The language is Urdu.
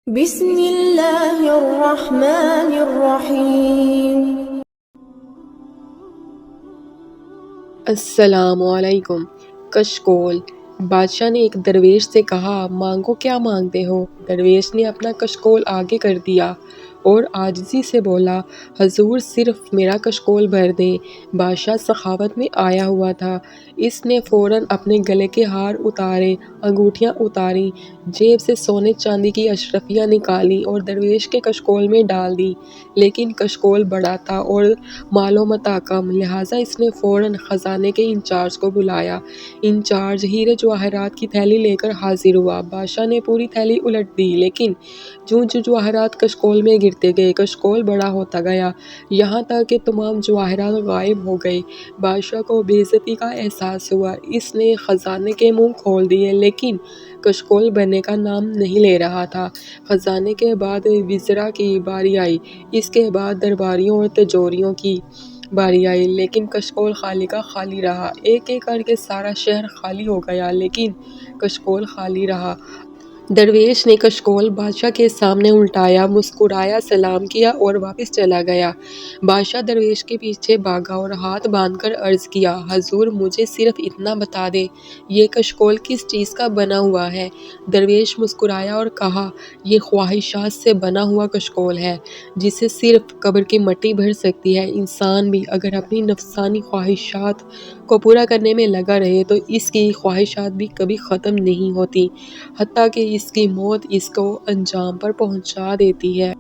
بسم اللہ الرحمن الرحیم۔ السلام علیکم۔ کشکول۔ بادشاہ نے ایک درویش سے کہا، مانگو کیا مانگتے ہو؟ درویش نے اپنا کشکول آگے کر دیا اور عاجزی سے بولا، حضور صرف میرا کشکول بھر دیں۔ بادشاہ سخاوت میں آیا ہوا تھا۔ اس نے فوراً اپنے گلے کے ہار اتارے، انگوٹھیاں اتاریں، جیب سے سونے چاندی کی اشرفیاں نکالیں اور درویش کے کشکول میں ڈال دیں۔ لیکن کشکول بڑا تھا اور مال و متاع کم، لہٰذا اس نے فوراً خزانے کے انچارج کو بلایا۔ انچارج ہیرے جواہرات کی تھیلی لے کر حاضر ہوا۔ بادشاہ نے پوری تھیلی الٹ دی، لیکن جوں جواہرات کشکول میں گرتے گئے، کشکول بڑا ہوتا گیا، یہاں تک کہ تمام جواہرات غائب ہو گئے۔ بادشاہ کو بے عزتی کا احساس ہوا۔ اس نے خزانے کے منہ کھول دیے، لیکن کشکول بھرنے کا نام نہیں لے رہا تھا۔ خزانے کے بعد وزراء کی باری آئی، اس کے بعد درباریوں اور تجوریوں کی باری آئی، لیکن کشکول خالی کا خالی رہا۔ ایک ایک کر کے سارا شہر خالی ہو گیا، لیکن کشکول خالی رہا۔ درویش نے کشکول بادشاہ کے سامنے الٹایا، مسکرایا، سلام کیا اور واپس چلا گیا۔ بادشاہ درویش کے پیچھے بھاگا اور ہاتھ باندھ کر عرض کیا، حضور مجھے صرف اتنا بتا دیں، یہ کشکول کس چیز کا بنا ہوا ہے؟ درویش مسکرایا اور کہا، یہ خواہشات سے بنا ہوا کشکول ہے، جسے صرف قبر کی مٹی بھر سکتی ہے۔ انسان بھی اگر اپنی نفسانی خواہشات کو پورا کرنے میں لگا رہے تو اس کی خواہشات بھی کبھی ختم نہیں ہوتی، حتیٰ کہ اس کی موت اس کو انجام پر پہنچا دیتی ہے۔